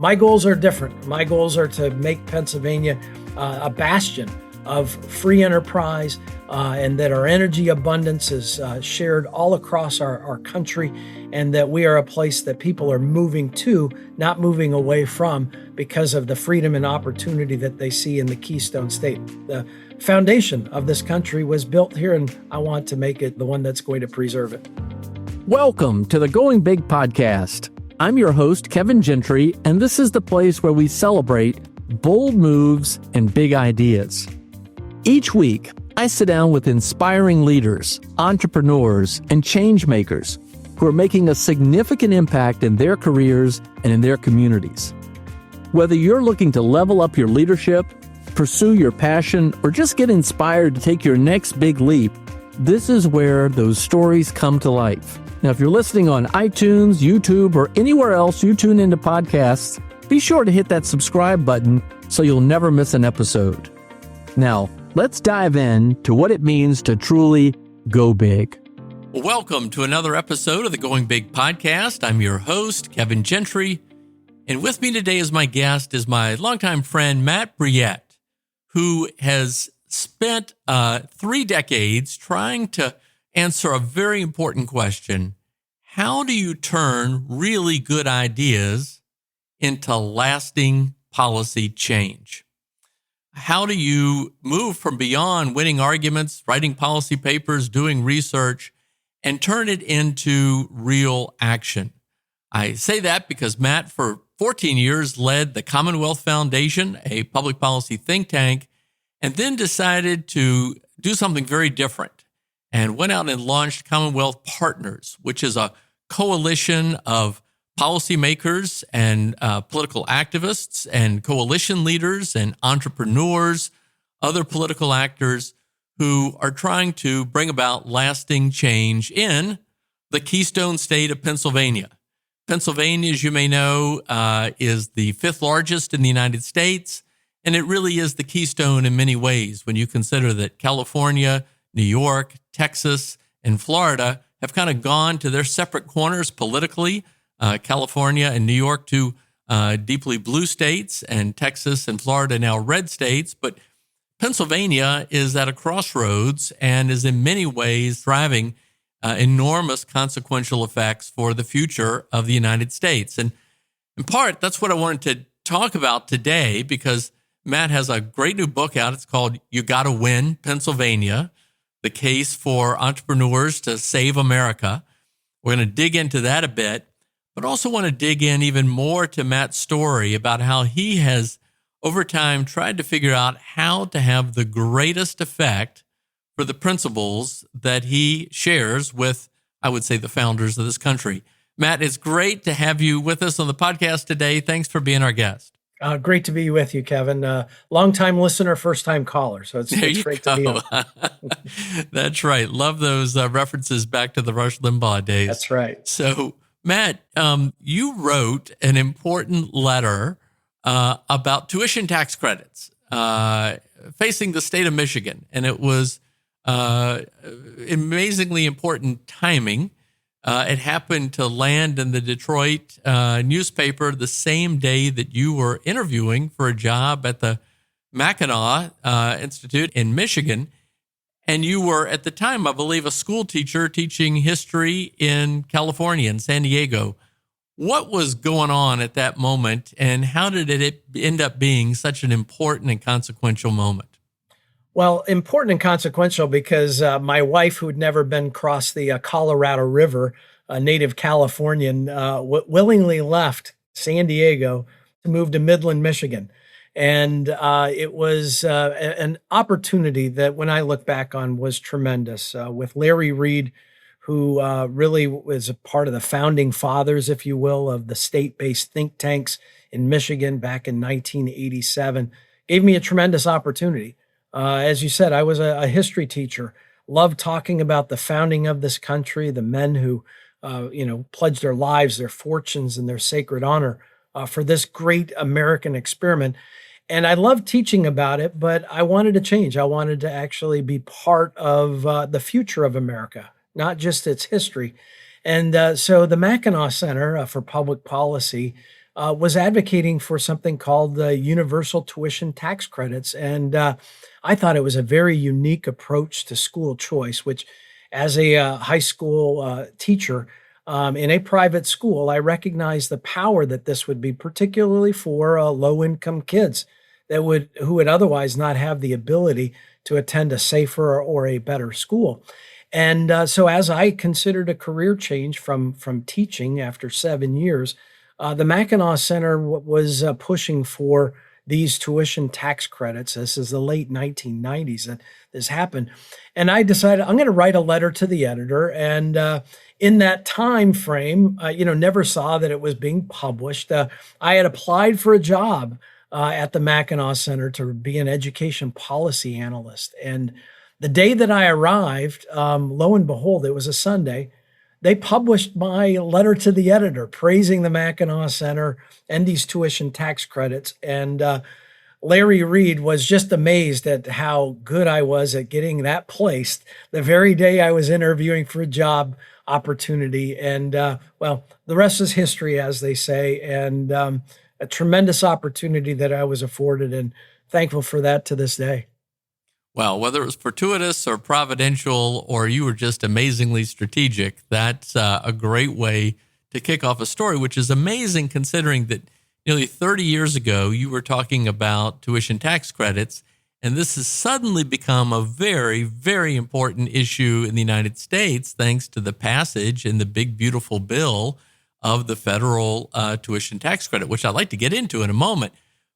My goals are different. My goals are to make Pennsylvania a bastion of free enterprise, and that our energy abundance is shared all across our country, and that we are a place that people are moving to, not moving away from, because of the freedom and opportunity that they see in the Keystone State. The foundation of this country was built here, and I want to make it the one that's going to preserve it. Welcome to the Going Big podcast. I'm your host, Kevin Gentry, and this is the place where we celebrate bold moves and big ideas. Each week, I sit down with inspiring leaders, entrepreneurs, and change makers who are making a significant impact in their careers and in their communities. Whether you're looking to level up your leadership, pursue your passion, or just get inspired to take your next big leap, this is where those stories come to life. Now, if you're listening on iTunes, YouTube, or anywhere else you tune into podcasts, be sure to hit that subscribe button so you'll never miss an episode. Now, let's dive in to what it means to truly go big. Welcome to another episode of the Going Big podcast. I'm your host, Kevin Gentry, and with me today as my guest is my longtime friend, Matt Brouillette, who has spent 3 decades trying to answer a very important question. How do you turn really good ideas into lasting policy change? How do you move from beyond winning arguments, writing policy papers, doing research, and turn it into real action? I say that because Matt, for 14 years, led the Commonwealth Foundation, a public policy think tank, and then decided to do something very different and went out and launched Commonwealth Partners, which is a coalition of policymakers and political activists and coalition leaders and entrepreneurs, other political actors who are trying to bring about lasting change in the Keystone State of Pennsylvania. Pennsylvania, as you may know, is the 5th largest in the United States, and it really is the keystone in many ways when you consider that California, New York, Texas, and Florida have kind of gone to their separate corners politically. California and New York, two deeply blue states, and Texas and Florida now red states. But Pennsylvania is at a crossroads and is in many ways driving enormous consequential effects for the future of the United States. And in part, that's what I wanted to talk about today, because Matt has a great new book out. It's called You Gotta Win Pennsylvania, the case for entrepreneurs to save America. We're going to dig into that a bit, but also want to dig in even more to Matt's story about how he has, over time, tried to figure out how to have the greatest effect for the principles that he shares with, I would say, the founders of this country. Matt, it's great to have you with us on the podcast today. Thanks for being our guest. Great to be with you, Kevin. Long-time listener, first-time caller. So it's great to be on. That's right. Love those references back to the Rush Limbaugh days. That's right. So, Matt, you wrote an important letter about tuition tax credits facing the state of Michigan. And it was amazingly important timing. It happened to land in the Detroit newspaper the same day that you were interviewing for a job at the Mackinac Institute in Michigan. And you were, at the time, I believe, a school teacher teaching history in California, in San Diego. What was going on at that moment, and how did it end up being such an important and consequential moment? Well, important and consequential because my wife, who had never been across the Colorado River, a native Californian, willingly left San Diego to move to Midland, Michigan. And it was an opportunity that, when I look back on, was tremendous. With Larry Reed, who really was a part of the founding fathers, if you will, of the state-based think tanks in Michigan back in 1987, gave me a tremendous opportunity. As you said, I was a history teacher, loved talking about the founding of this country, the men who, pledged their lives, their fortunes, and their sacred honor for this great American experiment. And I loved teaching about it, but I wanted to change. I wanted to actually be part of the future of America, not just its history. And so the Mackinac Center for Public Policy was advocating for something called the universal tuition tax credits. And I thought it was a very unique approach to school choice, which as a high school teacher in a private school, I recognized the power that this would be, particularly for low income kids who would otherwise not have the ability to attend a safer or a better school. And so as I considered a career change from teaching after 7 years, the Mackinac Center was pushing for these tuition tax credits. This is the late 1990s that this happened. And I decided I'm going to write a letter to the editor. And in that time frame, never saw that it was being published. I had applied for a job at the Mackinac Center to be an education policy analyst. And the day that I arrived, lo and behold, it was a Sunday, they published my letter to the editor praising the Mackinac Center and these tuition tax credits. And Larry Reed was just amazed at how good I was at getting that placed the very day I was interviewing for a job opportunity. And well, the rest is history, as they say, and a tremendous opportunity that I was afforded, and thankful for that to this day. Well, whether it was fortuitous or providential, or you were just amazingly strategic, that's a great way to kick off a story, which is amazing considering that nearly 30 years ago, you were talking about tuition tax credits, and this has suddenly become a very, very important issue in the United States, thanks to the passage in the big, beautiful bill of the federal tuition tax credit, which I'd like to get into in a moment.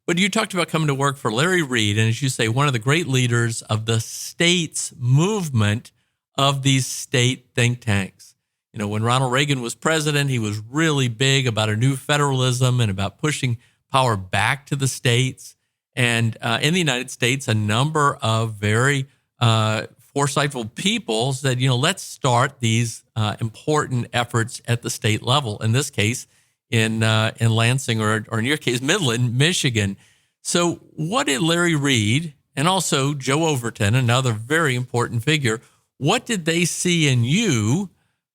But you talked about coming to work for Larry Reed, and as you say, one of the great leaders of the state's movement of these state think tanks. When Ronald Reagan was president, he was really big about a new federalism and about pushing power back to the states. And in the United States, a number of very foresightful people said, let's start these important efforts at the state level. In this case, in Lansing, or in your case, Midland, Michigan. So what did Larry Reed and also Joe Overton, another very important figure, what did they see in you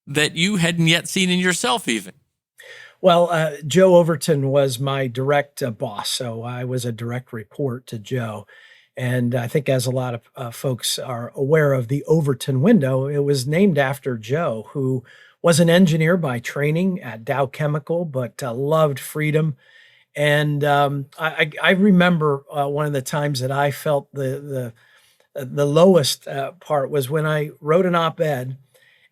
that you hadn't yet seen in yourself even? Well, Joe Overton was my direct boss, so I was a direct report to Joe. And I think, as a lot of folks are aware of the Overton window, it was named after Joe, who was an engineer by training at Dow Chemical, but loved freedom. And I remember one of the times that I felt the lowest part was when I wrote an op-ed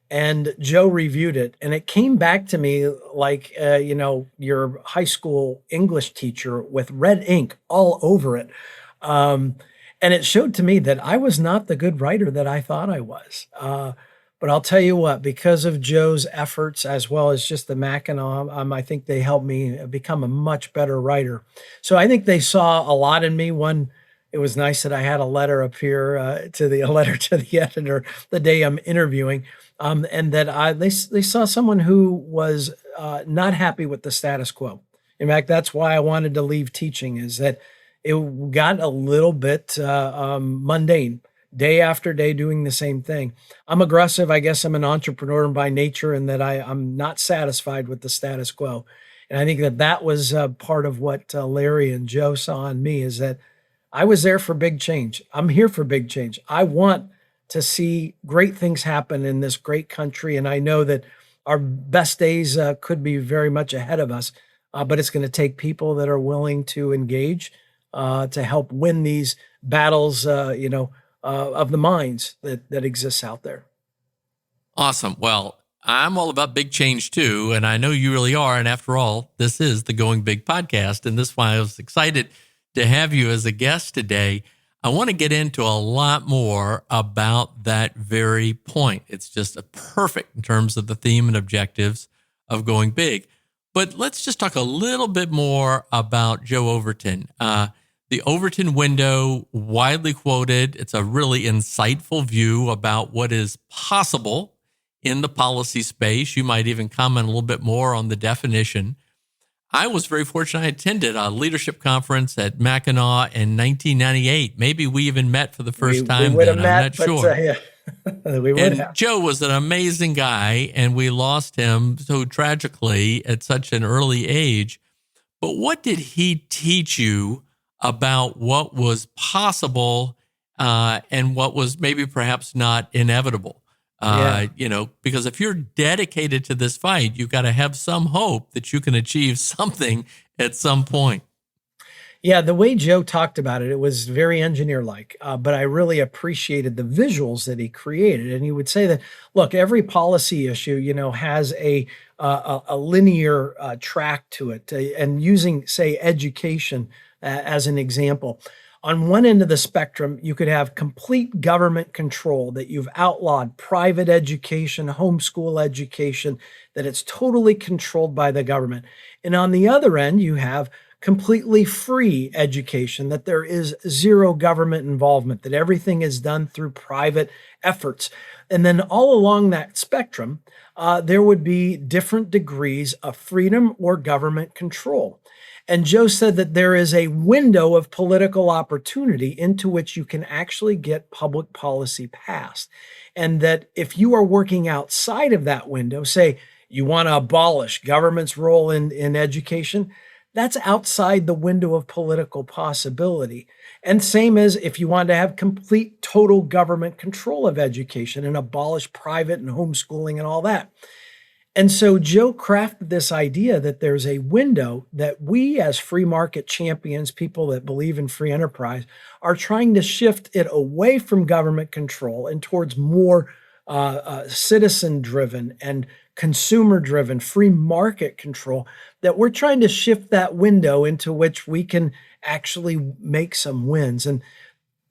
and Joe reviewed it. And it came back to me like, your high school English teacher with red ink all over it. And it showed to me that I was not the good writer that I thought I was. But I'll tell you what, because of Joe's efforts, as well as just the Mackinac, I think they helped me become a much better writer. So I think they saw a lot in me. One, it was nice that I had a letter appear a letter to the editor the day I'm interviewing, and that they saw someone who was not happy with the status quo. In fact, that's why I wanted to leave teaching, is that it got a little bit mundane. Day after day doing the same thing. I'm aggressive. I guess I'm an entrepreneur by nature, and that I'm not satisfied with the status quo. And I think that was part of what Larry and Joe saw in me, is that I was there for big change. I'm here for big change. I want to see great things happen in this great country. And I know that our best days could be very much ahead of us, but it's going to take people that are willing to engage to help win these battles, of the minds that exists out there. Awesome. Well, I'm all about big change too, and I know you really are. And after all, this is the Going Big podcast, and this is why I was excited to have you as a guest today. I want to get into a lot more about that very point. It's just perfect in terms of the theme and objectives of Going Big. But let's just talk a little bit more about Joe Overton. The Overton window, widely quoted. It's a really insightful view about what is possible in the policy space. You might even comment a little bit more on the definition. I was very fortunate. I attended a leadership conference at Mackinac in 1998. Maybe we even met for the first time then. I'm not sure. We would have. Joe was an amazing guy, and we lost him so tragically at such an early age. But what did he teach you about what was possible and what was maybe perhaps not inevitable? Because if you're dedicated to this fight, you've got to have some hope that you can achieve something at some point. Yeah, the way Joe talked about it, it was very engineer-like, but I really appreciated the visuals that he created. And he would say that, look, every policy issue, has a linear track to it. And using, say, education as an example, on one end of the spectrum, you could have complete government control, that you've outlawed private education, homeschool education, that it's totally controlled by the government. And on the other end, you have completely free education, that there is zero government involvement, that everything is done through private efforts. And then all along that spectrum, there would be different degrees of freedom or government control. And Joe said that there is a window of political opportunity into which you can actually get public policy passed. And that if you are working outside of that window, say you want to abolish government's role in education, that's outside the window of political possibility. And same as if you want to have complete, total government control of education and abolish private and homeschooling and all that. And so Joe crafted this idea that there's a window that we as free market champions, people that believe in free enterprise, are trying to shift it away from government control and towards more citizen-driven and consumer-driven free market control, that we're trying to shift that window into which we can actually make some wins. And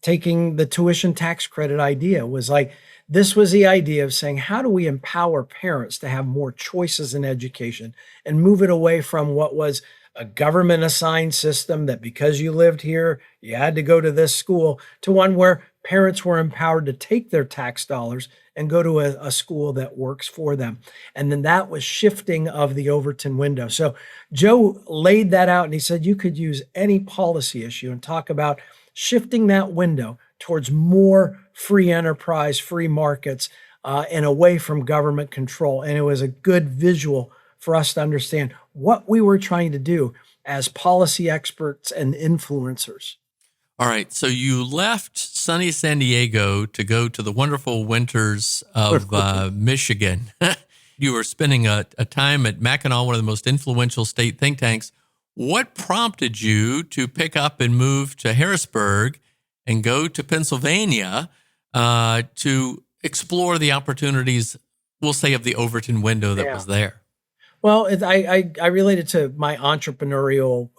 taking the tuition tax credit idea was like, this was the idea of saying, how do we empower parents to have more choices in education and move it away from what was a government assigned system that because you lived here, you had to go to this school, to one where parents were empowered to take their tax dollars and go to a school that works for them. And then that was shifting of the Overton window. So Joe laid that out and he said you could use any policy issue and talk about shifting that window towards more free enterprise, free markets, and away from government control. And it was a good visual for us to understand what we were trying to do as policy experts and influencers. All right. So you left sunny San Diego to go to the wonderful winters of Michigan. You were spending a time at Mackinac, one of the most influential state think tanks. What prompted you to pick up and move to Harrisburg and go to Pennsylvania to explore the opportunities, we'll say, of the Overton window that was there? Well, I relate it to my entrepreneurial,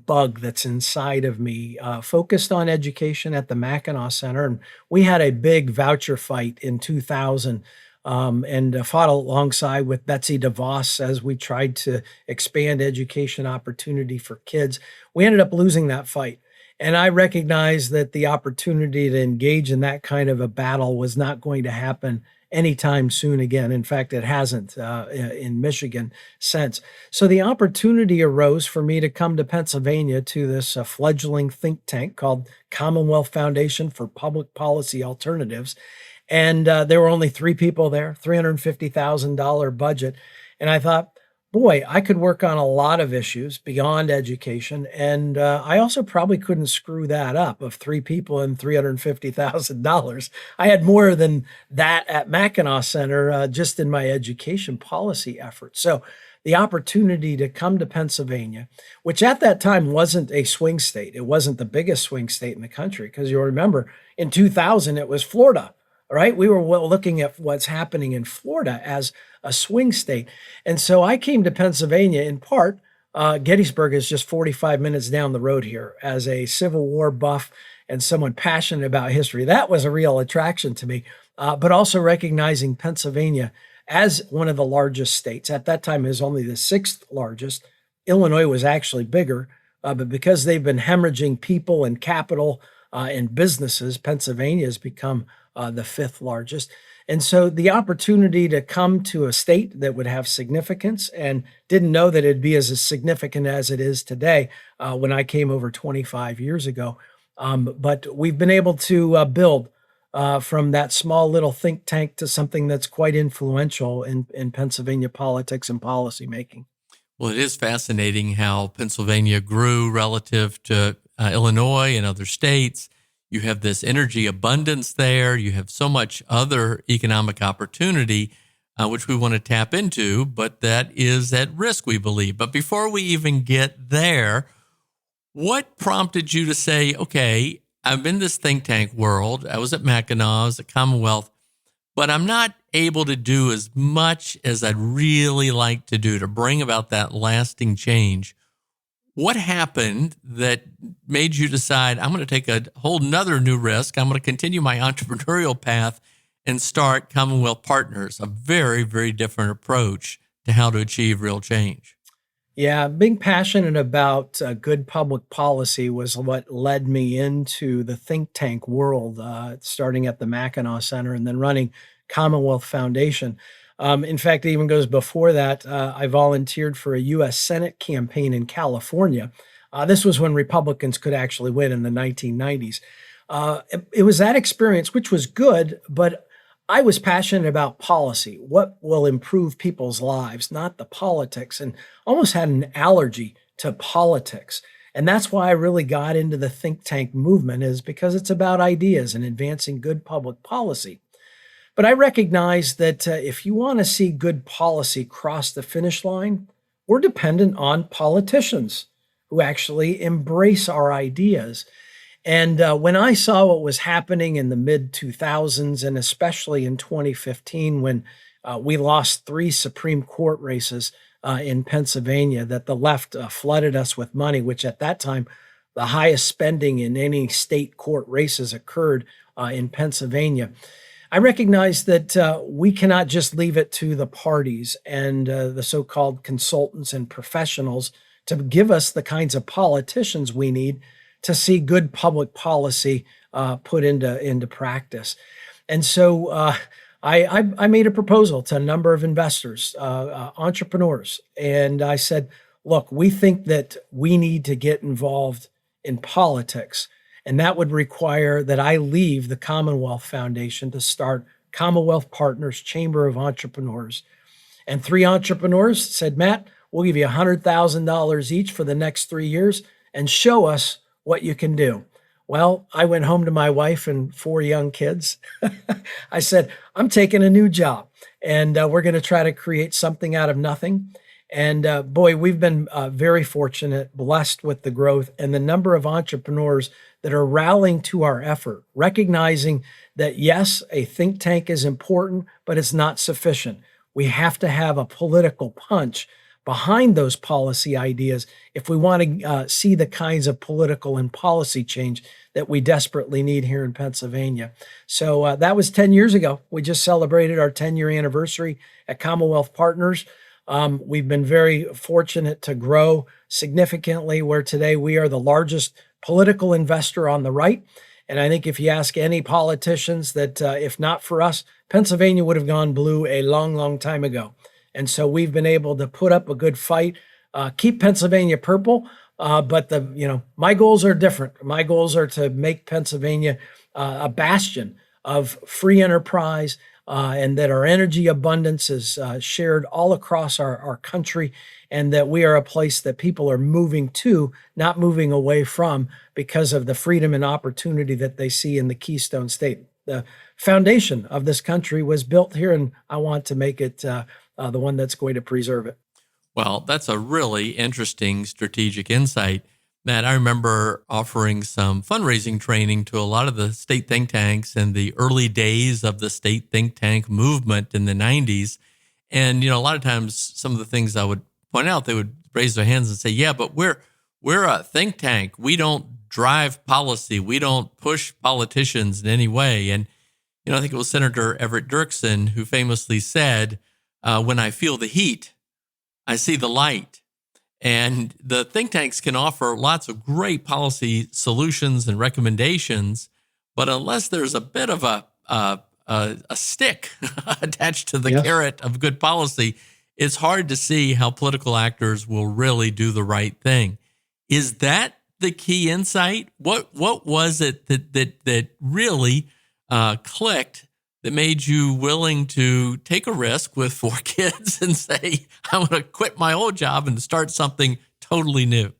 bug that's inside of me, focused on education at the Mackinac Center. And we had a big voucher fight in 2000 and fought alongside with Betsy DeVos as we tried to expand education opportunity for kids. We ended up losing that fight. And I recognized that the opportunity to engage in that kind of a battle was not going to happen anytime soon again. In fact, it hasn't in Michigan since. So the opportunity arose for me to come to Pennsylvania to this fledgling think tank called Commonwealth Foundation for Public Policy Alternatives. And there were only 3 people there, $350,000 budget. And I thought, boy, I could work on a lot of issues beyond education. And I also probably couldn't screw that up of 3 people and $350,000. I had more than that at Mackinac Center just in my education policy efforts. So the opportunity to come to Pennsylvania, which at that time wasn't a swing state. It wasn't the biggest swing state in the country, because you'll remember in 2000, it was Florida. Right? We were looking at what's happening in Florida as a swing state. And so I came to Pennsylvania in part. Gettysburg is just 45 minutes down the road here. As a Civil War buff and someone passionate about history, that was a real attraction to me. But also recognizing Pennsylvania as one of the largest states. At that time, it was only the 6th largest. Illinois was actually bigger, but because they've been hemorrhaging people and capital and businesses, Pennsylvania has become the 5th largest. And so the opportunity to come to a state that would have significance, and didn't know that it'd be as significant as it is today when I came over 25 years ago. But we've been able to build from that small little think tank to something that's quite influential in Pennsylvania politics and policy making. Well, it is fascinating how Pennsylvania grew relative to Illinois and other states. You have this energy abundance there. You have so much other economic opportunity, which we want to tap into, but that is at risk, we believe. But before we even get there, what prompted you to say, okay, I'm in this think tank world. I was at Mackinac, I was at Commonwealth, but I'm not able to do as much as I'd really like to do to bring about that lasting change. What happened that made you decide, I'm going to take a whole nother new risk. I'm going to continue my entrepreneurial path and start Commonwealth Partners, a very, very different approach to how to achieve real change? Yeah, being passionate about good public policy was what led me into the think tank world, starting at the Mackinac Center and then running Commonwealth Foundation. In fact, it even goes before that. I volunteered for a U.S. Senate campaign in California. This was when Republicans could actually win in the 1990s. It was that experience, which was good, but I was passionate about policy, what will improve people's lives, not the politics, and almost had an allergy to politics. And that's why I really got into the think tank movement, is because it's about ideas and advancing good public policy. But I recognize that if you want to see good policy cross the finish line, we're dependent on politicians who actually embrace our ideas. And when I saw what was happening in the mid 2000s, and especially in 2015, when we lost 3 Supreme Court races in Pennsylvania, that the left flooded us with money, which at that time, the highest spending in any state court races occurred in Pennsylvania. I recognize that we cannot just leave it to the parties and the so-called consultants and professionals to give us the kinds of politicians we need to see good public policy put into practice. And so I made a proposal to a number of investors, entrepreneurs, and I said, look, we think that we need to get involved in politics, and that would require that I leave the Commonwealth Foundation to start Commonwealth Partners, Chamber of Entrepreneurs. And 3 entrepreneurs said, Matt, we'll give you $100,000 each for the next 3 years and show us what you can do. Well, I went home to my wife and 4 young kids. I said, I'm taking a new job, and we're going to try to create something out of nothing. And boy, we've been very fortunate, blessed with the growth and the number of entrepreneurs that are rallying to our effort, recognizing that, yes, a think tank is important, but it's not sufficient. We have to have a political punch behind those policy ideas if we want to see the kinds of political and policy change that we desperately need here in Pennsylvania. So that was 10 years ago. We just celebrated our 10-year anniversary at Commonwealth Partners. We've been very fortunate to grow significantly, where today we are the largest political investor on the right. And I think if you ask any politicians that if not for us, Pennsylvania would have gone blue a long, long time ago. And so we've been able to put up a good fight, keep Pennsylvania purple. But my goals are different. My goals are to make Pennsylvania a bastion of free enterprise, and that our energy abundance is shared all across our country, and that we are a place that people are moving to, not moving away from, because of the freedom and opportunity that they see in the Keystone State. The foundation of this country was built here, and I want to make it the one that's going to preserve it. Well, that's a really interesting strategic insight. Matt, I remember offering some fundraising training to a lot of the state think tanks in the early days of the state think tank movement in the 90s. And, a lot of times some of the things I would point out, they would raise their hands and say, yeah, but we're a think tank. We don't drive policy. We don't push politicians in any way. And, I think it was Senator Everett Dirksen who famously said, when I feel the heat, I see the light. And the think tanks can offer lots of great policy solutions and recommendations, but unless there's a bit of a stick attached to the carrot of good policy, it's hard to see how political actors will really do the right thing. Is that the key insight? What was it that really clicked that made you willing to take a risk with 4 kids and say, I'm going to quit my old job and start something totally new?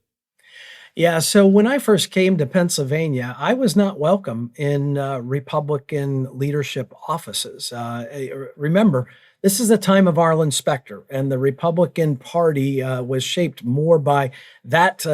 Yeah, so when I first came to Pennsylvania, I was not welcome in Republican leadership offices. Remember, this is the time of Arlen Specter, and the Republican Party was shaped more by that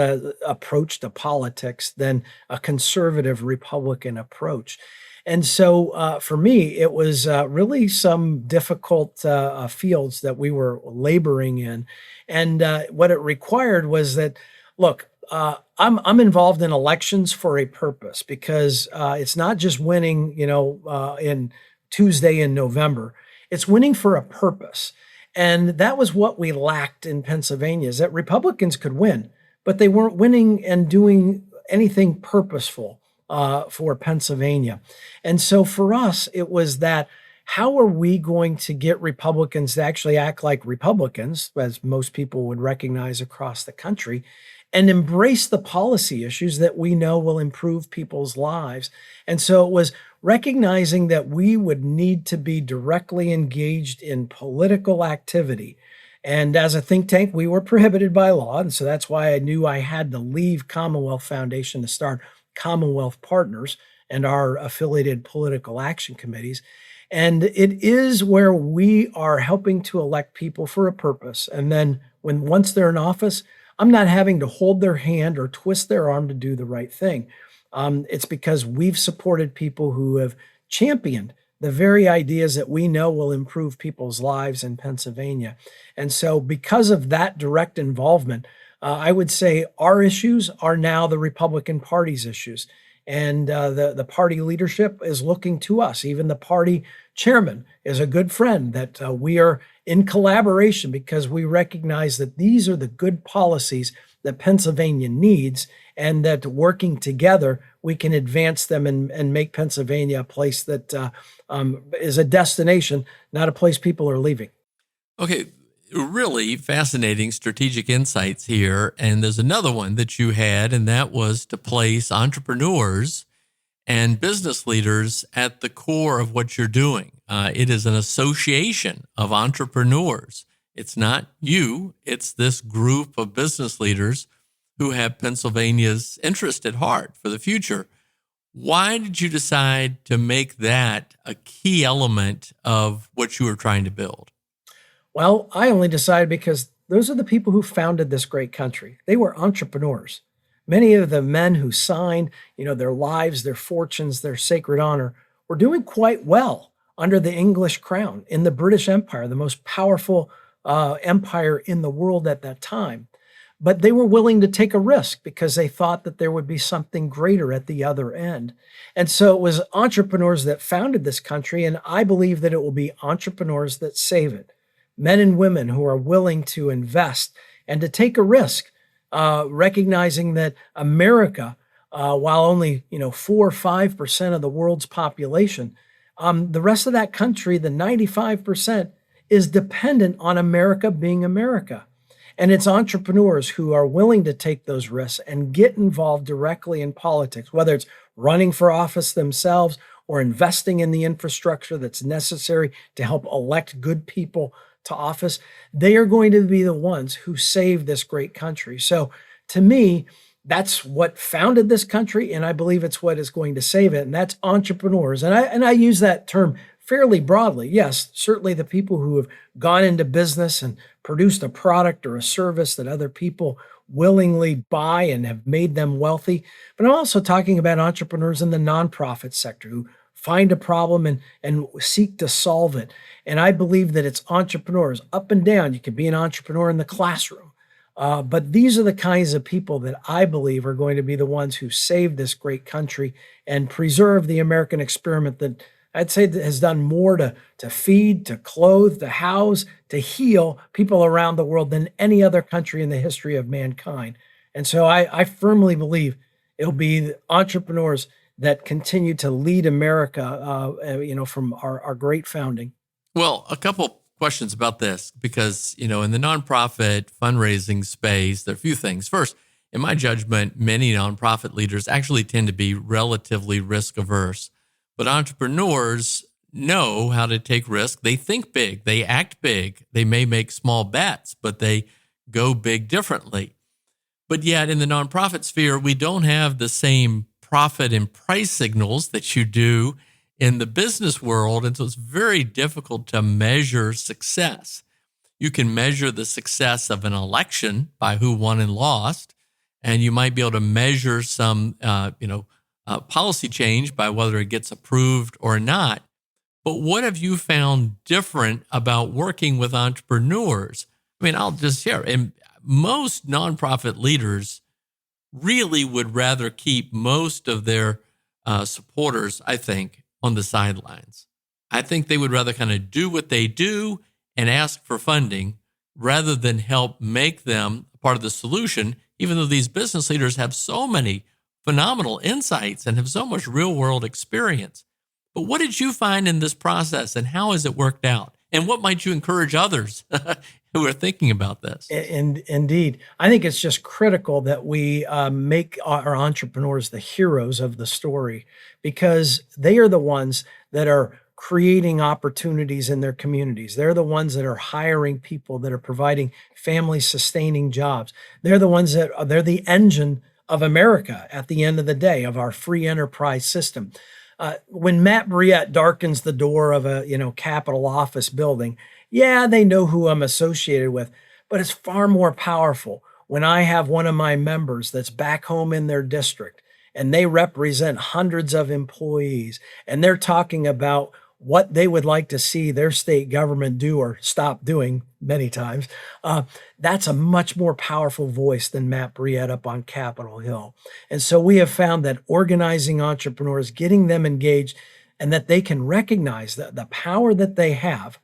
approach to politics than a conservative Republican approach. And so for me, it was really some difficult fields that we were laboring in. And what it required was that, look, I'm involved in elections for a purpose because it's not just winning, in Tuesday in November. It's winning for a purpose. And that was what we lacked in Pennsylvania, is that Republicans could win, but they weren't winning and doing anything purposeful for Pennsylvania. And so for us, it was that, how are we going to get Republicans to actually act like Republicans, as most people would recognize across the country, and embrace the policy issues that we know will improve people's lives? And so it was recognizing that we would need to be directly engaged in political activity. And as a think tank, we were prohibited by law. And so that's why I knew I had to leave Commonwealth Foundation to start Commonwealth Partners and our affiliated political action committees. And it is where we are helping to elect people for a purpose. And then once they're in office, I'm not having to hold their hand or twist their arm to do the right thing. It's because we've supported people who have championed the very ideas that we know will improve people's lives in Pennsylvania. And so because of that direct involvement, I would say our issues are now the Republican Party's issues. And the party leadership is looking to us. Even the party chairman is a good friend that we are in collaboration, because we recognize that these are the good policies that Pennsylvania needs, and that working together, we can advance them and make Pennsylvania a place that is a destination, not a place people are leaving. Okay, really fascinating strategic insights here. And there's another one that you had, and that was to place entrepreneurs and business leaders at the core of what you're doing. It is an association of entrepreneurs. It's not you, it's this group of business leaders who have Pennsylvania's interest at heart for the future. Why did you decide to make that a key element of what you were trying to build? Well, I only decided because those are the people who founded this great country. They were entrepreneurs. Many of the men who signed, their lives, their fortunes, their sacred honor, were doing quite well under the English crown in the British Empire, the most powerful empire in the world at that time. But they were willing to take a risk because they thought that there would be something greater at the other end. And so it was entrepreneurs that founded this country, and I believe that it will be entrepreneurs that save it. Men and women who are willing to invest and to take a risk, recognizing that America, while only 4 or 5% of the world's population, the rest of that country, the 95%, is dependent on America being America. And it's entrepreneurs who are willing to take those risks and get involved directly in politics, whether it's running for office themselves or investing in the infrastructure that's necessary to help elect good people to office. They are going to be the ones who save this great country. So to me, that's what founded this country, and I believe it's what is going to save it, and that's entrepreneurs. And I use that term fairly broadly. Yes, certainly the people who have gone into business and produced a product or a service that other people willingly buy and have made them wealthy. But I'm also talking about entrepreneurs in the nonprofit sector who find a problem and seek to solve it. And I believe that it's entrepreneurs up and down. You can be an entrepreneur in the classroom. But these are the kinds of people that I believe are going to be the ones who save this great country and preserve the American experiment that I'd say that has done more to feed, to clothe, to house, to heal people around the world than any other country in the history of mankind. And so I firmly believe it'll be the entrepreneurs that continue to lead America, from our great founding. Well, a couple questions about this, because, in the nonprofit fundraising space, there are a few things. First, in my judgment, many nonprofit leaders actually tend to be relatively risk averse, but entrepreneurs know how to take risks. They think big, they act big, they may make small bets, but they go big differently. But yet in the nonprofit sphere, we don't have the same profit and price signals that you do in the business world. And so it's very difficult to measure success. You can measure the success of an election by who won and lost, and you might be able to measure some, policy change by whether it gets approved or not. But what have you found different about working with entrepreneurs? I mean, I'll just share. And most nonprofit leaders really would rather keep most of their supporters, I think, on the sidelines. I think they would rather kind of do what they do and ask for funding rather than help make them part of the solution, even though these business leaders have so many phenomenal insights and have so much real world experience. But what did you find in this process, and how has it worked out? And what might you encourage others who are thinking about this? And indeed, I think it's just critical that we make our entrepreneurs the heroes of the story, because they are the ones that are creating opportunities in their communities. They're the ones that are hiring people, that are providing family sustaining jobs. They're the ones they're the engine of America at the end of the day, of our free enterprise system. When Matt Brouillette darkens the door of a Capitol office building, yeah, they know who I'm associated with, but it's far more powerful when I have one of my members that's back home in their district and they represent hundreds of employees and they're talking about what they would like to see their state government do or stop doing many times. That's a much more powerful voice than Matt Brouillette up on Capitol Hill. And so we have found that organizing entrepreneurs, getting them engaged, and that they can recognize the power that they have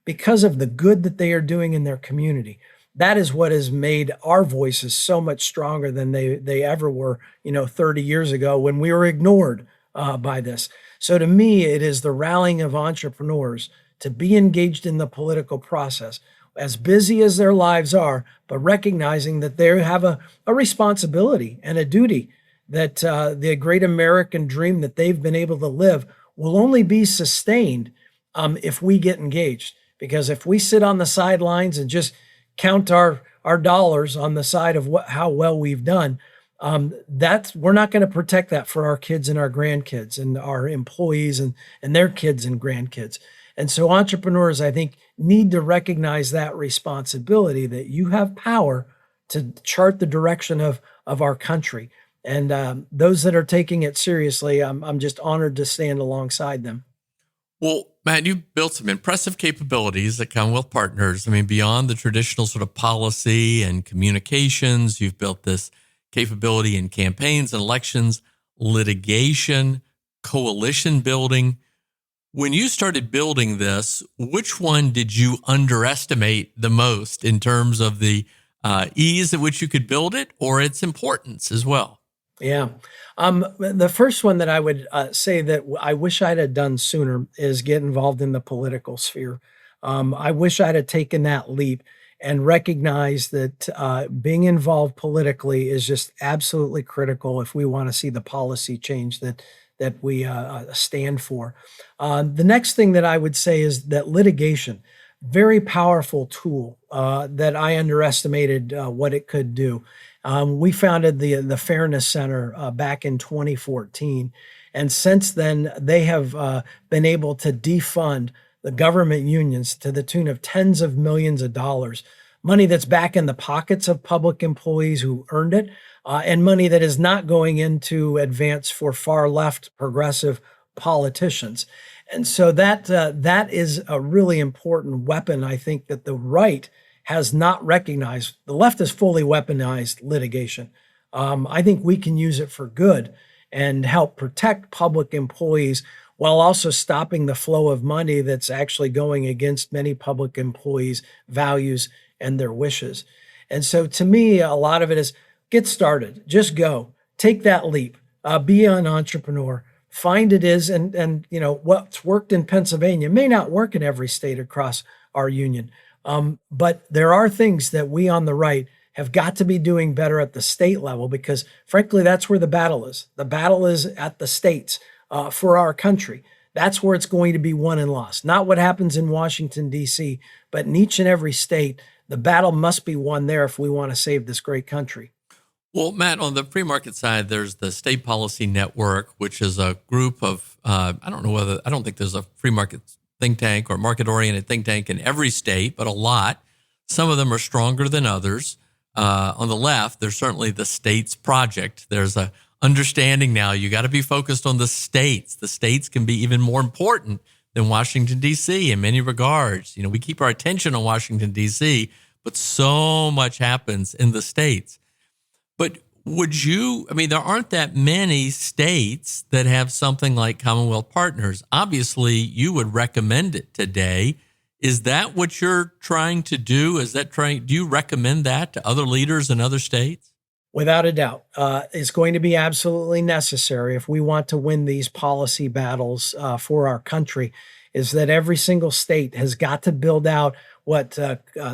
because of the good that they are doing in their community. That is what has made our voices so much stronger than they ever were, 30 years ago when we were ignored by this. So to me, it is the rallying of entrepreneurs to be engaged in the political process, as busy as their lives are, but recognizing that they have a responsibility and a duty, that the great American dream that they've been able to live will only be sustained if we get engaged. Because if we sit on the sidelines and just count our dollars on the side of how well we've done, we're not going to protect that for our kids and our grandkids and our employees and their kids and grandkids. And so entrepreneurs, I think, need to recognize that responsibility, that you have power to chart the direction of our country. And those that are taking it seriously, I'm just honored to stand alongside them. Well, Matt, you've built some impressive capabilities at Commonwealth Partners. I mean, beyond the traditional sort of policy and communications, you've built this capability in campaigns and elections, litigation, coalition building. When you started building this, which one did you underestimate the most in terms of the ease at which you could build it, or its importance as well? Yeah. The first one that I would say that I wish I'd have done sooner is get involved in the political sphere. I wish I'd have taken that leap and recognized that being involved politically is just absolutely critical if we want to see the policy change that we stand for. The next thing that I would say is that litigation, very powerful tool that I underestimated what it could do. We founded the Fairness Center back in 2014. And since then, they have been able to defund the government unions to the tune of tens of millions of dollars, money that's back in the pockets of public employees who earned it, and money that is not going into advance for far left progressive politicians. And so that is a really important weapon, I think, that the right has not recognized. The left has fully weaponized litigation. I think we can use it for good and help protect public employees while also stopping the flow of money that's actually going against many public employees' values and their wishes. And so to me, a lot of it is get started, just go, take that leap, be an entrepreneur, find it is, and what's worked in Pennsylvania may not work in every state across our union. But there are things that we on the right have got to be doing better at the state level, because frankly, that's where the battle is. The battle is at the states for our country, That's where it's going to be won and lost. Not what happens in Washington, D.C., but in each and every state, the battle must be won there if we want to save this great country. Well, Matt, on the free market side, there's the State Policy Network, which is a group of, I don't think there's a free market think tank or market-oriented think tank in every state, but a lot. Some of them are stronger than others. On the left, there's certainly the States Project. There's a understanding now you got to be focused on the states. The states can be even more important than Washington, D.C. in many regards. We keep our attention on Washington, D.C., but so much happens in the states. But there aren't that many states that have something like Commonwealth Partners. Obviously, you would recommend it today. Is that what you're trying to do? Do you recommend that to other leaders in other states? Without a doubt, it's going to be absolutely necessary if we want to win these policy battles for our country, is that every single state has got to build out what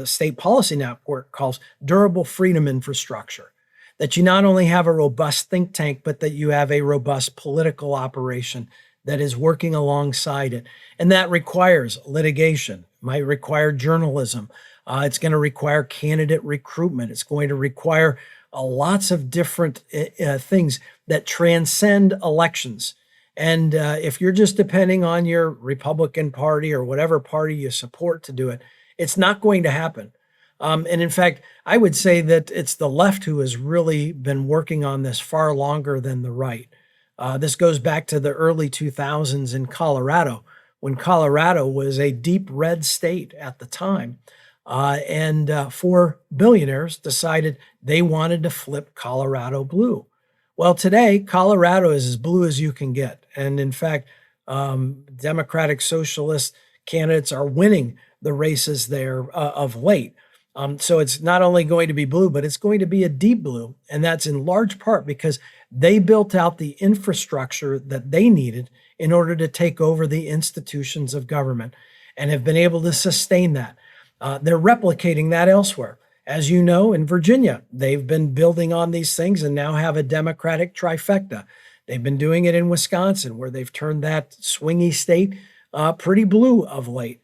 State Policy Network calls durable freedom infrastructure. That you not only have a robust think tank, but that you have a robust political operation that is working alongside it. And that requires litigation, might require journalism. It's going to require candidate recruitment. It's going to require lots of different things that transcend elections. And if you're just depending on your Republican Party or whatever party you support to do it, it's not going to happen. And in fact, I would say that it's the left who has really been working on this far longer than the right. This goes back to the early 2000s in Colorado, when Colorado was a deep red state at the time. And four billionaires decided they wanted to flip Colorado blue. Well, today, Colorado is as blue as you can get. And in fact, Democratic Socialist candidates are winning the races there of late. So it's not only going to be blue, but it's going to be a deep blue. And that's in large part because they built out the infrastructure that they needed in order to take over the institutions of government and have been able to sustain that. They're replicating that elsewhere. As you know, in Virginia, they've been building on these things and now have a Democratic trifecta. They've been doing it in Wisconsin, where they've turned that swingy state pretty blue of late.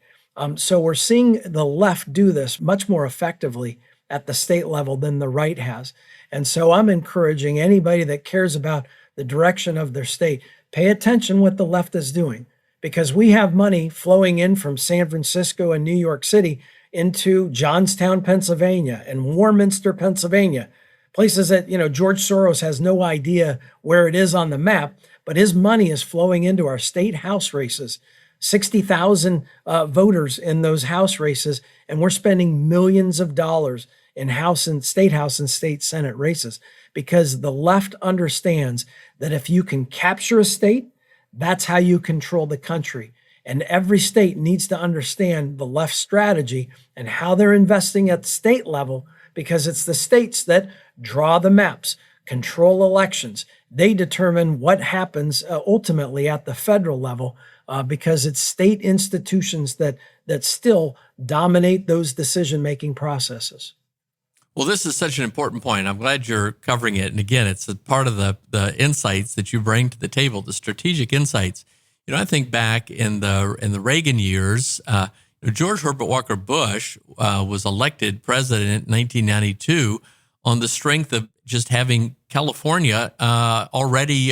So we're seeing the left do this much more effectively at the state level than the right has. And so I'm encouraging anybody that cares about the direction of their state, pay attention what the left is doing, because we have money flowing in from San Francisco and New York City into Johnstown, Pennsylvania, and Warminster, Pennsylvania, places that, George Soros has no idea where it is on the map, but his money is flowing into our state house races. 60,000 voters in those house races, and we're spending millions of dollars in House and state Senate races, because the left understands that if you can capture a state, that's how you control the country. And every state needs to understand the left strategy and how they're investing at the state level, because it's the states that draw the maps, control elections. They determine what happens ultimately at the federal level, because it's state institutions that still dominate those decision-making processes. Well, this is such an important point. I'm glad you're covering it. And again, it's a part of the insights that you bring to the table, the strategic insights. I think back in the Reagan years, George Herbert Walker Bush was elected president in 1992 on the strength of just having California already,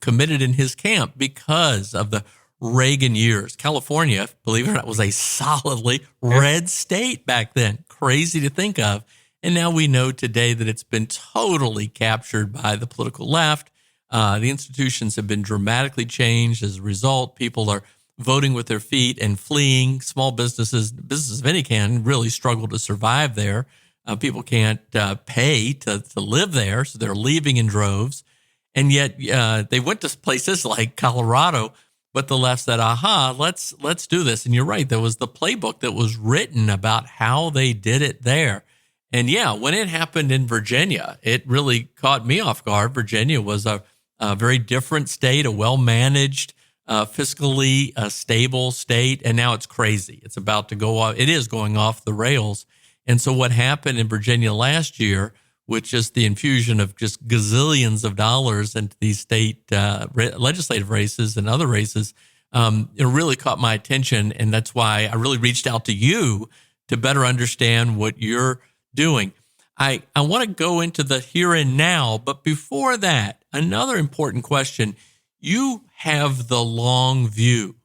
committed in his camp because of the Reagan years. California, believe it or not, was a solidly red state back then. Crazy to think of. And now we know today that it's been totally captured by the political left. The institutions have been dramatically changed as a result. People are voting with their feet and fleeing. Small businesses of any kind really struggle to survive there. People can't pay to live there, so they're leaving in droves. And yet they went to places like Colorado, but the left said, let's do this. And you're right, there was the playbook that was written about how they did it there. And yeah, when it happened in Virginia, it really caught me off guard. Virginia was a very different state, a well-managed, fiscally stable state, and now it's crazy. It's about to go off. It is going off the rails. And so what happened in Virginia last year, which is the infusion of just gazillions of dollars into these state legislative races and other races, it really caught my attention. And that's why I really reached out to you to better understand what you're doing. I want to go into the here and now, but before that, another important question. You have the long view.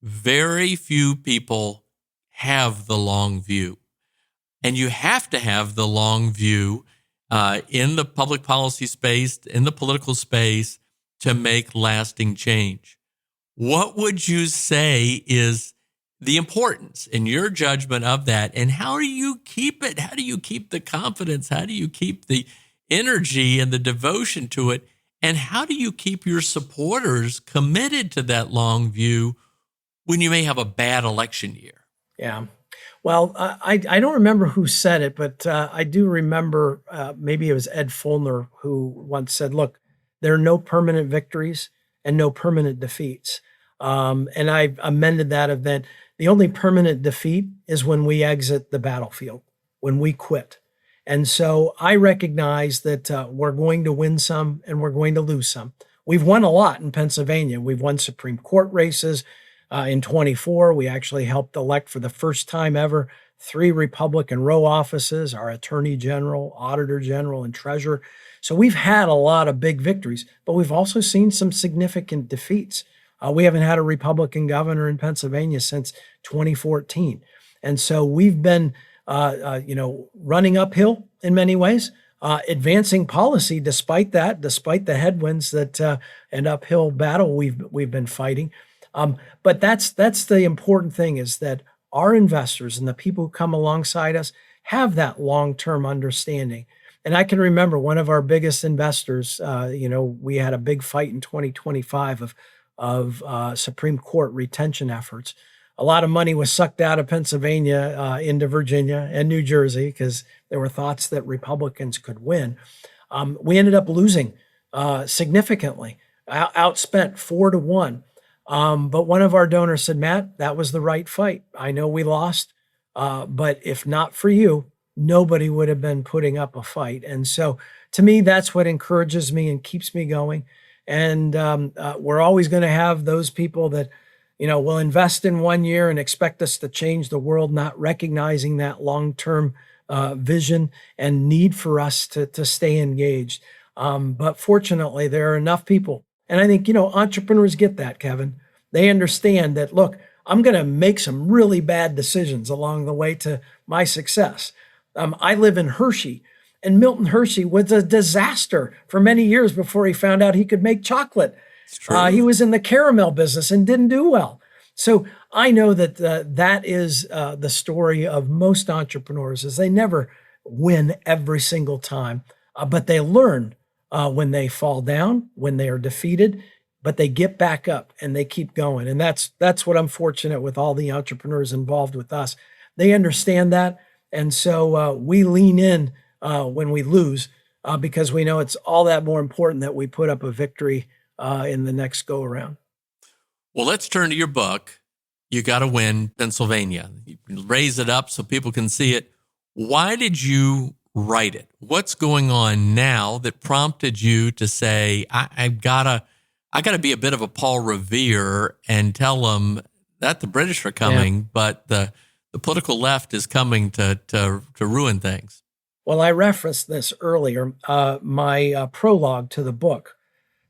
Very few people have the long view. And you have to have the long view in the public policy space, in the political space, to make lasting change. What would you say is the importance in your judgment of that, and how do you keep it? How do you keep the confidence? How do you keep the energy and the devotion to it? And how do you keep your supporters committed to that long view when you may have a bad election year? Yeah. Well, I don't remember who said it, but I do remember maybe it was Ed Fulner who once said, look, there are no permanent victories and no permanent defeats. And I've amended that event. The only permanent defeat is when we exit the battlefield, when we quit. And so I recognize that we're going to win some and we're going to lose some. We've won a lot in Pennsylvania. We've won Supreme Court races. In 24, we actually helped elect for the first time ever 3 Republican row offices, our Attorney General, Auditor General, and Treasurer. So we've had a lot of big victories, but we've also seen some significant defeats. We haven't had a Republican governor in Pennsylvania since 2014. And so we've been, running uphill in many ways, advancing policy despite that, despite the headwinds that an uphill battle we've been fighting. But that's the important thing, is that our investors and the people who come alongside us have that long-term understanding. And I can remember one of our biggest investors, we had a big fight in 2025 of Supreme Court retention efforts. A lot of money was sucked out of Pennsylvania into Virginia and New Jersey because there were thoughts that Republicans could win. We ended up losing significantly, outspent 4-1. But one of our donors said, Matt, that was the right fight. I know we lost, but if not for you, nobody would have been putting up a fight. And so to me, that's what encourages me and keeps me going. And we're always going to have those people that, will invest in 1 year and expect us to change the world, not recognizing that long-term vision and need for us to stay engaged. But fortunately, there are enough people. And I think, entrepreneurs get that, Kevin. They understand that, look, I'm going to make some really bad decisions along the way to my success. I live in Hershey, and Milton Hershey was a disaster for many years before he found out he could make chocolate. He was in the caramel business and didn't do well. So I know that that is the story of most entrepreneurs, is they never win every single time, but they learn when they fall down, when they are defeated, but they get back up and they keep going. And that's what I'm fortunate with all the entrepreneurs involved with us. They understand that. And so we lean in when we lose because we know it's all that more important that we put up a victory in the next go around. Well, let's turn to your book. You Got to Win Pennsylvania. You raise it up so people can see it. Why did you write it? What's going on now that prompted you to say, I gotta be a bit of a Paul Revere and tell them that the British are coming, but the political left is coming to ruin things? Well, I referenced this earlier. My prologue to the book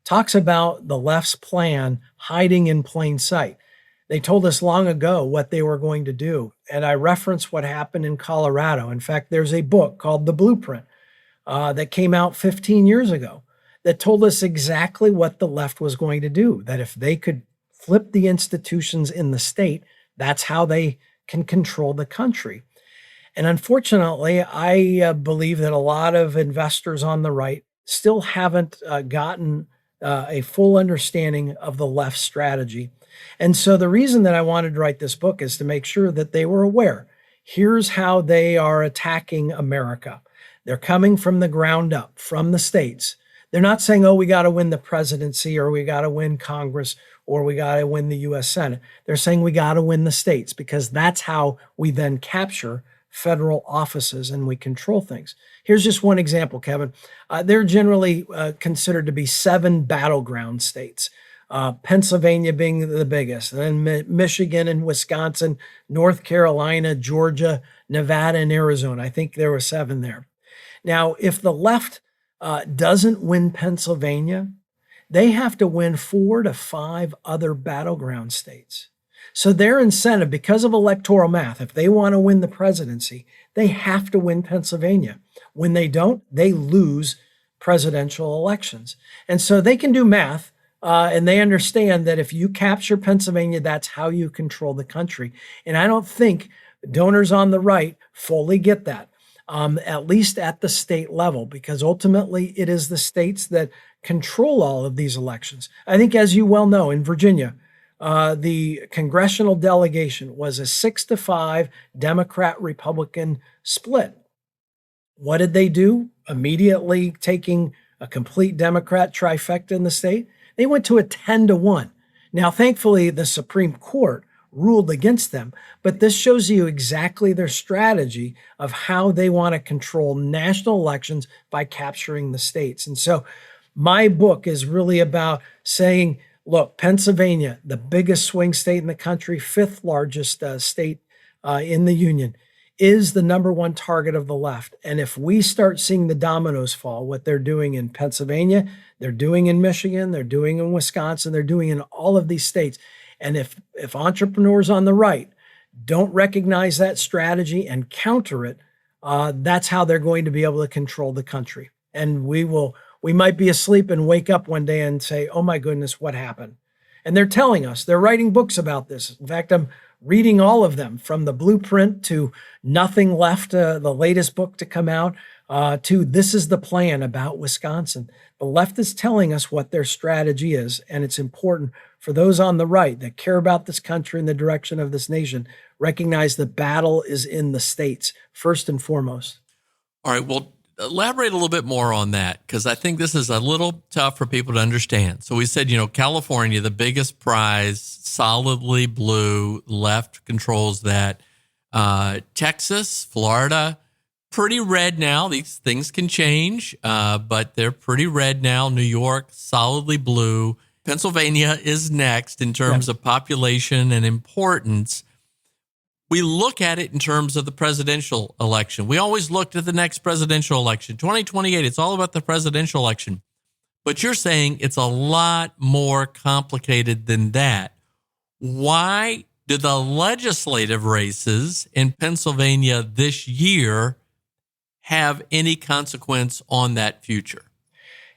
talks about the left's plan hiding in plain sight. They told us long ago what they were going to do. And I referenced what happened in Colorado. In fact, there's a book called The Blueprint that came out 15 years ago that told us exactly what the left was going to do, that if they could flip the institutions in the state, that's how they can control the country. And unfortunately, I believe that a lot of investors on the right still haven't gotten a full understanding of the left strategy. And so the reason that I wanted to write this book is to make sure that they were aware. Here's how they are attacking America. They're coming from the ground up, from the states. They're not saying, oh, we got to win the presidency, or we got to win Congress, or we got to win the U.S. Senate. They're saying we got to win the states, because that's how we then capture federal offices and we control things. Here's just one example, Kevin. They're generally considered to be 7 battleground states. Pennsylvania being the biggest, and then Michigan and Wisconsin, North Carolina, Georgia, Nevada, and Arizona. I think there were 7 there. Now, if the left doesn't win Pennsylvania, they have to win 4 to 5 other battleground states. So their incentive, because of electoral math, if they want to win the presidency, they have to win Pennsylvania. When they don't, they lose presidential elections. And so they can do math, and they understand that if you capture Pennsylvania, that's how you control the country. And I don't think donors on the right fully get that, at least at the state level, because ultimately it is the states that control all of these elections. I think, as you well know, in Virginia, the congressional delegation was a 6-5 Democrat-Republican split. What did they do? Immediately taking a complete Democrat trifecta in the state, they went to a 10-1. Now, thankfully, the Supreme Court ruled against them, but this shows you exactly their strategy of how they want to control national elections by capturing the states. And so my book is really about saying, look, Pennsylvania, the biggest swing state in the country, 5th largest state in the union, is the number one target of the left. And if we start seeing the dominoes fall, what they're doing in Pennsylvania, they're doing in Michigan, they're doing in Wisconsin, they're doing in all of these states. And if entrepreneurs on the right don't recognize that strategy and counter it, that's how they're going to be able to control the country. And we might be asleep and wake up one day and say, oh my goodness, what happened? And they're telling us, they're writing books about this. In fact, I'm reading all of them, from The Blueprint to Nothing Left, the latest book to come out, to This is the Plan about Wisconsin. The left is telling us what their strategy is, and it's important for those on the right that care about this country and the direction of this nation, recognize the battle is in the states, first and foremost. All right, well, elaborate a little bit more on that, because I think this is a little tough for people to understand. So we said, California, the biggest prize, solidly blue, left controls that. Texas, Florida, pretty red now. These things can change, but they're pretty red now. New York, solidly blue. Pennsylvania is next in terms of population and importance. We look at it in terms of the presidential election. We always looked at the next presidential election. 2028, it's all about the presidential election. But you're saying it's a lot more complicated than that. Why do the legislative races in Pennsylvania this year have any consequence on that future?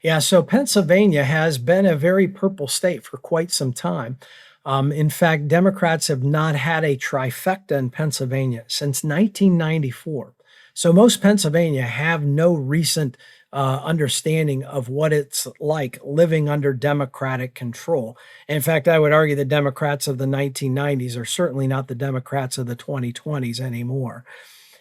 Yeah, so Pennsylvania has been a very purple state for quite some time. In fact, Democrats have not had a trifecta in Pennsylvania since 1994. So most Pennsylvania have no recent understanding of what it's like living under Democratic control. In fact, I would argue the Democrats of the 1990s are certainly not the Democrats of the 2020s anymore.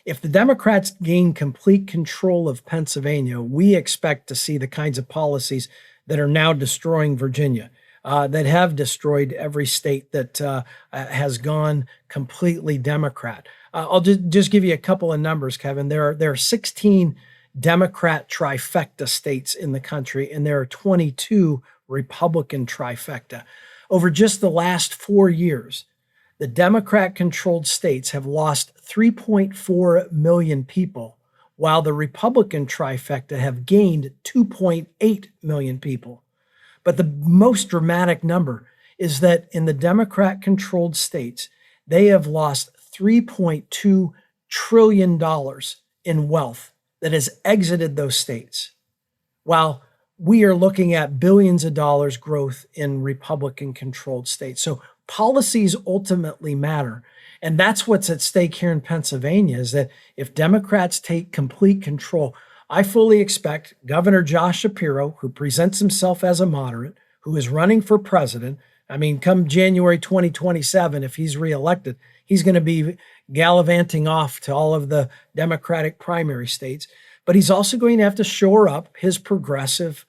If the Democrats gain complete control of Pennsylvania, we expect to see the kinds of policies that are now destroying Virginia, that have destroyed every state that has gone completely Democrat. I'll just give you a couple of numbers, Kevin. There are 16 Democrat trifecta states in the country, and there are 22 Republican trifecta. Over just the last 4 years, the Democrat-controlled states have lost 3.4 million people, while the Republican trifecta have gained 2.8 million people. But the most dramatic number is that in the Democrat-controlled states, they have lost $3.2 trillion in wealth that has exited those states, while we are looking at billions of dollars growth in Republican-controlled states. So policies ultimately matter. And that's what's at stake here in Pennsylvania, is that if Democrats take complete control, I fully expect Governor Josh Shapiro, who presents himself as a moderate, who is running for president. I mean, come January 2027, if he's reelected, he's going to be gallivanting off to all of the Democratic primary states. But he's also going to have to shore up his progressive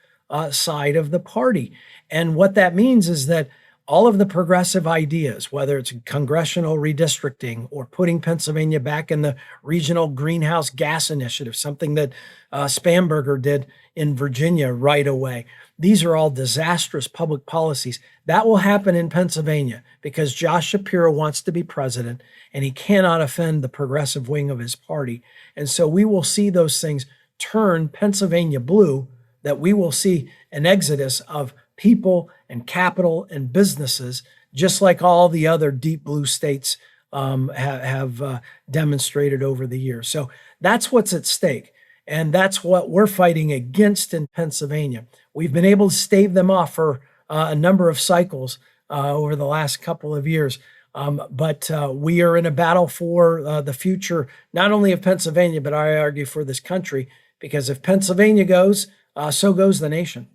side of the party. And what that means is that all of the progressive ideas, whether it's congressional redistricting or putting Pennsylvania back in the regional greenhouse gas initiative, something that Spamberger did in Virginia right away. These are all disastrous public policies. That will happen in Pennsylvania because Josh Shapiro wants to be president and he cannot offend the progressive wing of his party. And so we will see those things turn Pennsylvania blue, that we will see an exodus of people and capital and businesses, just like all the other deep blue states have demonstrated over the years. So that's what's at stake. And that's what we're fighting against in Pennsylvania. We've been able to stave them off for a number of cycles over the last couple of years. But we are in a battle for the future, not only of Pennsylvania, but I argue for this country, because if Pennsylvania goes, so goes the nation.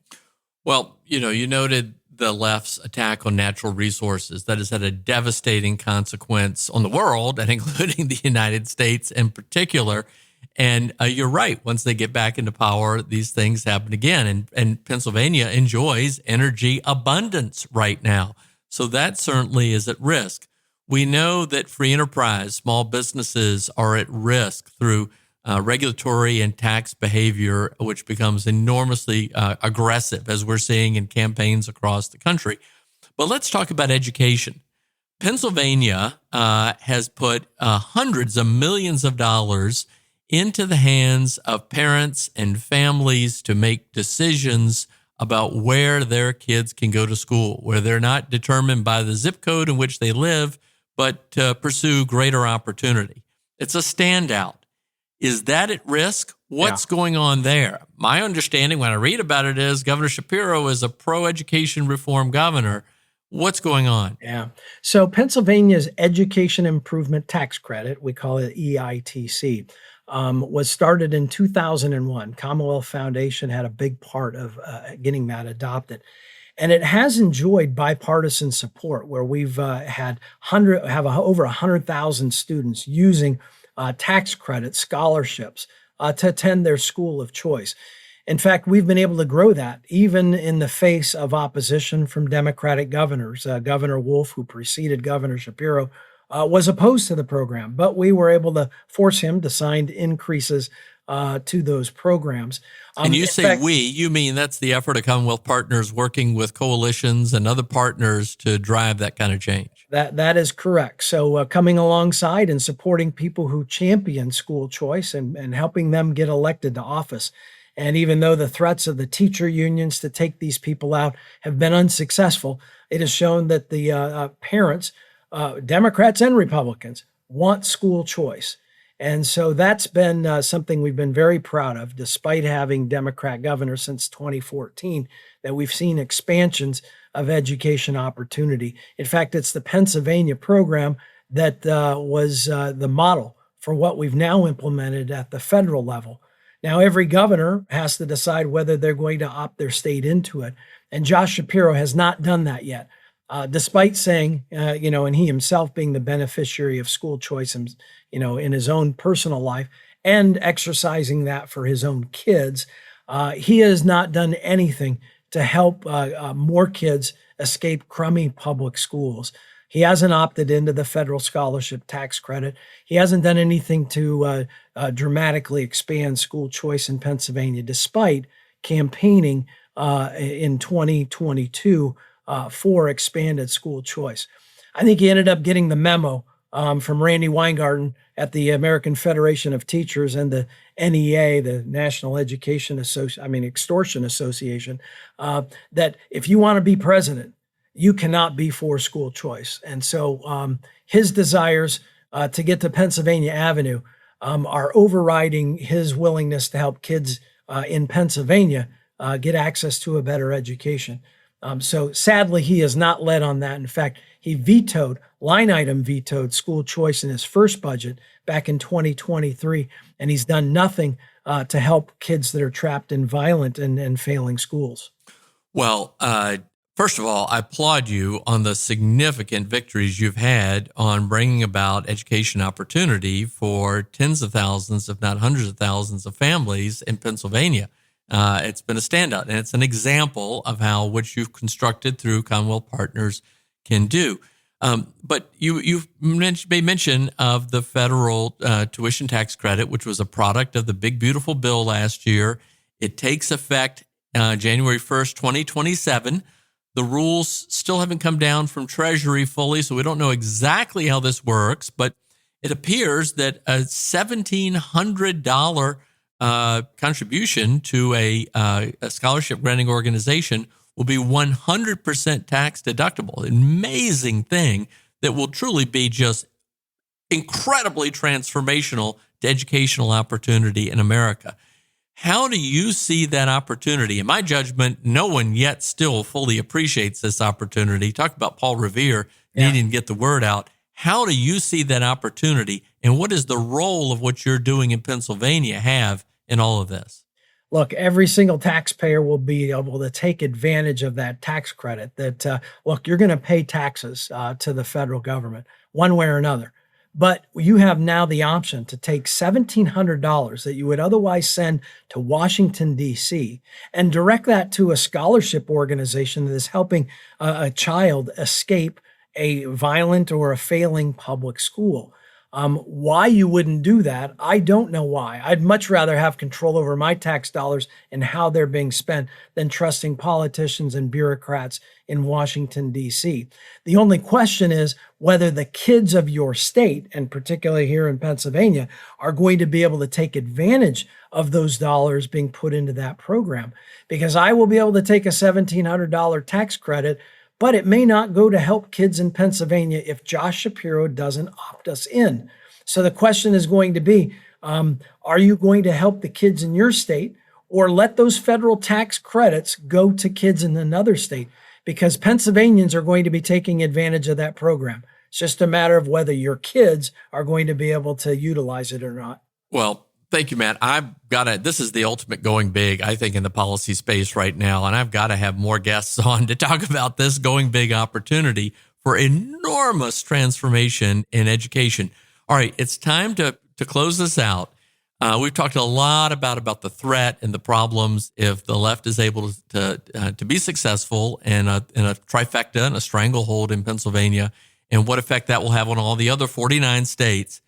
Well, you noted the left's attack on natural resources. That has had a devastating consequence on the world, and including the United States in particular. And you're right. Once they get back into power, these things happen again. And Pennsylvania enjoys energy abundance right now. So that certainly is at risk. We know that free enterprise, small businesses are at risk through regulatory and tax behavior, which becomes enormously aggressive, as we're seeing in campaigns across the country. But let's talk about education. Pennsylvania has put hundreds of millions of dollars into the hands of parents and families to make decisions about where their kids can go to school, where they're not determined by the zip code in which they live, but to pursue greater opportunity. It's a standout. Is that at risk? What's going on there? My understanding when I read about it is Governor Shapiro is a pro-education reform governor. What's going on? Yeah. So Pennsylvania's Education Improvement Tax Credit, we call it EITC, was started in 2001. Commonwealth Foundation had a big part of getting that adopted. And it has enjoyed bipartisan support where we've had over 100,000 students using tax credit scholarships to attend their school of choice. In fact, we've been able to grow that even in the face of opposition from Democratic governors. Governor Wolf, who preceded Governor Shapiro, was opposed to the program, but we were able to force him to sign increases to those programs. And you say we, you mean that's the effort of Commonwealth Partners working with coalitions and other partners to drive that kind of change. That is correct. So coming alongside and supporting people who champion school choice and helping them get elected to office. And even though the threats of the teacher unions to take these people out have been unsuccessful, it has shown that the parents, Democrats and Republicans, want school choice. And so that's been something we've been very proud of, despite having Democrat governors since 2014, that we've seen expansions of education opportunity. In fact, it's the Pennsylvania program that was the model for what we've now implemented at the federal level. Now, every governor has to decide whether they're going to opt their state into it. And Josh Shapiro has not done that yet, despite saying, and he himself being the beneficiary of school choice, in his own personal life and exercising that for his own kids. He has not done anything to help more kids escape crummy public schools. He hasn't opted into the federal scholarship tax credit. He hasn't done anything to dramatically expand school choice in Pennsylvania, despite campaigning in 2022 for expanded school choice. I think he ended up getting the memo from Randy Weingarten at the American Federation of Teachers and the NEA, the National Extortion Association, that if you want to be president, you cannot be for school choice. And so his desires to get to Pennsylvania Avenue are overriding his willingness to help kids in Pennsylvania get access to a better education. So sadly, he has not led on that. In fact, he line item vetoed school choice in his first budget back in 2023, and he's done nothing to help kids that are trapped in violent and failing schools. Well, first of all, I applaud you on the significant victories you've had on bringing about education opportunity for tens of thousands, if not hundreds of thousands of families in Pennsylvania. It's been a standout, and it's an example of how what you've constructed through Commonwealth Partners can do. But you've made mention of the federal tuition tax credit, which was a product of the big, beautiful bill last year. It takes effect January 1st, 2027. The rules still haven't come down from Treasury fully, so we don't know exactly how this works, but it appears that a $1,700 contribution to a scholarship granting organization will be 100% tax deductible. An amazing thing that will truly be just incredibly transformational to educational opportunity in America. How do you see that opportunity? In my judgment, no one yet still fully appreciates this opportunity. Talk about Paul Revere needing to get the word out. How do you see that opportunity, and what is the role of what you're doing in Pennsylvania have in all of this? Look, every single taxpayer will be able to take advantage of that tax credit that, look, you're going to pay taxes to the federal government one way or another. But you have now the option to take $1,700 that you would otherwise send to Washington, D.C., and direct that to a scholarship organization that is helping a child escape a violent or a failing public school. Why you wouldn't do that, I don't know why. I'd much rather have control over my tax dollars and how they're being spent than trusting politicians and bureaucrats in Washington, D.C. The only question is whether the kids of your state, and particularly here in Pennsylvania, are going to be able to take advantage of those dollars being put into that program. Because I will be able to take a $1,700 tax credit, but it may not go to help kids in Pennsylvania if Josh Shapiro doesn't opt us in. So the question is going to be, are you going to help the kids in your state, or let those federal tax credits go to kids in another state? Because Pennsylvanians are going to be taking advantage of that program. It's just a matter of whether your kids are going to be able to utilize it or not. Well, thank you, Matt. This is the ultimate going big, I think, in the policy space right now. And I've got to have more guests on to talk about this going big opportunity for enormous transformation in education. All right, it's time to close this out. We've talked a lot about the threat and the problems if the left is able to be successful in a trifecta and a stranglehold in Pennsylvania, and what effect that will have on all the other 49 states.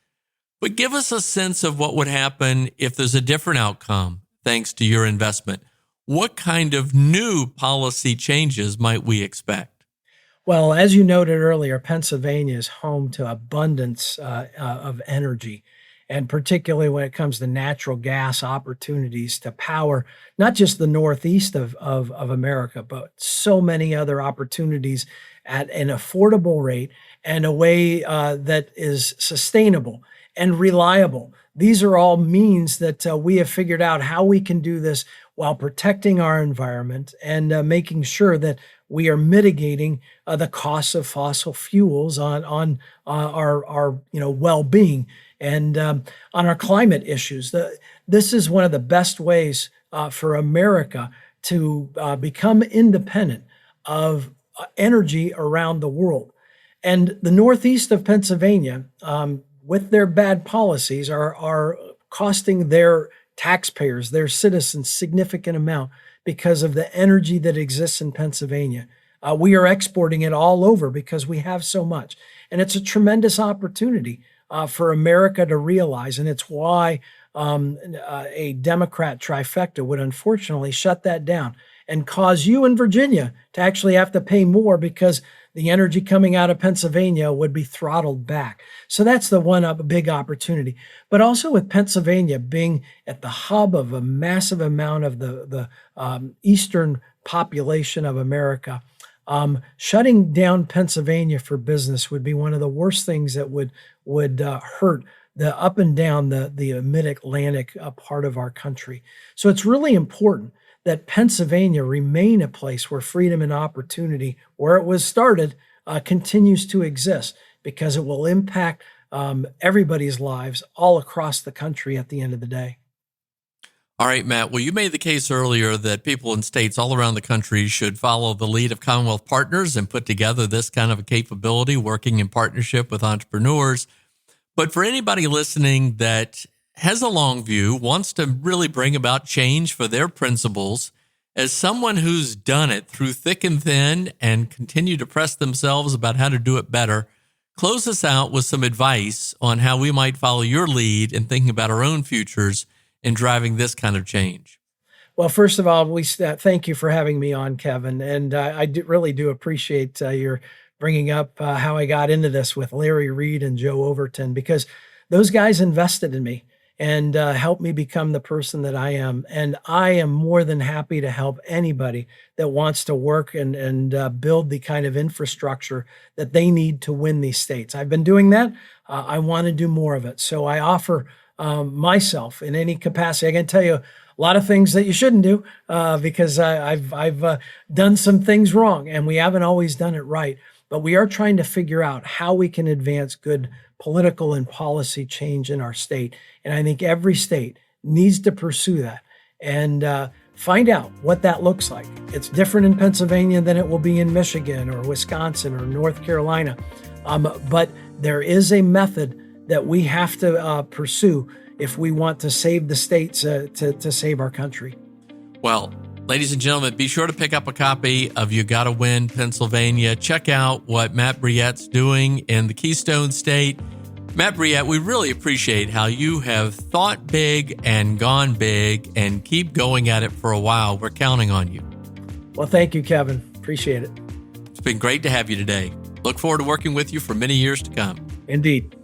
But give us a sense of what would happen if there's a different outcome, thanks to your investment. What kind of new policy changes might we expect? Well, as you noted earlier, Pennsylvania is home to abundance of energy, and particularly when it comes to natural gas opportunities to power not just the Northeast of America, but so many other opportunities at an affordable rate and a way that is sustainable and reliable. These are all means that we have figured out how we can do this while protecting our environment and making sure that we are mitigating the costs of fossil fuels on our well-being and on our climate issues. This is one of the best ways for America to become independent of energy around the world. And the Northeast of Pennsylvania, with their bad policies, are costing their taxpayers, their citizens, significant amount because of the energy that exists in Pennsylvania. We are exporting it all over because we have so much. And it's a tremendous opportunity for America to realize. And it's why a Democrat trifecta would unfortunately shut that down and cause you in Virginia to actually have to pay more because the energy coming out of Pennsylvania would be throttled back. So that's the one big opportunity. But also with Pennsylvania being at the hub of a massive amount of the eastern population of America, shutting down Pennsylvania for business would be one of the worst things that would hurt the up and down the mid-Atlantic part of our country. So it's really important that Pennsylvania remain a place where freedom and opportunity, where it was started, continues to exist, because it will impact everybody's lives all across the country at the end of the day. All right, Matt. Well, you made the case earlier that people in states all around the country should follow the lead of Commonwealth Partners and put together this kind of a capability, working in partnership with entrepreneurs. But for anybody listening that has a long view, wants to really bring about change for their principles, as someone who's done it through thick and thin and continue to press themselves about how to do it better, close us out with some advice on how we might follow your lead in thinking about our own futures in driving this kind of change. Well, first of all, we thank you for having me on, Kevin. And really do appreciate your bringing up how I got into this with Larry Reed and Joe Overton, because those guys invested in me and helped me become the person that I am. And I am more than happy to help anybody that wants to work and build the kind of infrastructure that they need to win these states. I've been doing that. I want to do more of it. So I offer myself in any capacity. I can tell you a lot of things that you shouldn't do because I've done some things wrong, and we haven't always done it right. But we are trying to figure out how we can advance good political and policy change in our state. And I think every state needs to pursue that and find out what that looks like. It's different in Pennsylvania than it will be in Michigan or Wisconsin or North Carolina. But there is a method that we have to pursue if we want to save the states, to save our country. Well, ladies and gentlemen, be sure to pick up a copy of You Gotta Win Pennsylvania. Check out what Matt Brouillette's doing in the Keystone State. Matt Brouillette, we really appreciate how you have thought big and gone big and keep going at it for a while. We're counting on you. Well, thank you, Kevin. Appreciate it. It's been great to have you today. Look forward to working with you for many years to come. Indeed.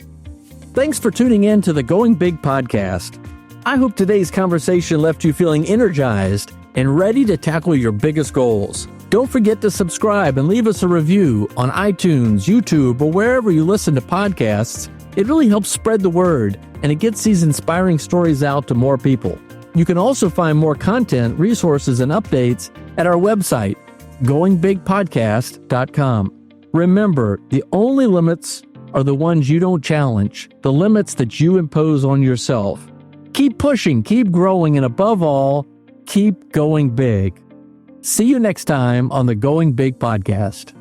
Thanks for tuning in to the Going Big podcast. I hope today's conversation left you feeling energized and ready to tackle your biggest goals. Don't forget to subscribe and leave us a review on iTunes, YouTube, or wherever you listen to podcasts. It really helps spread the word, and it gets these inspiring stories out to more people. You can also find more content, resources, and updates at our website, goingbigpodcast.com. Remember, the only limits are the ones you don't challenge, the limits that you impose on yourself. Keep pushing, keep growing, and above all, keep going big. See you next time on the Going Big podcast.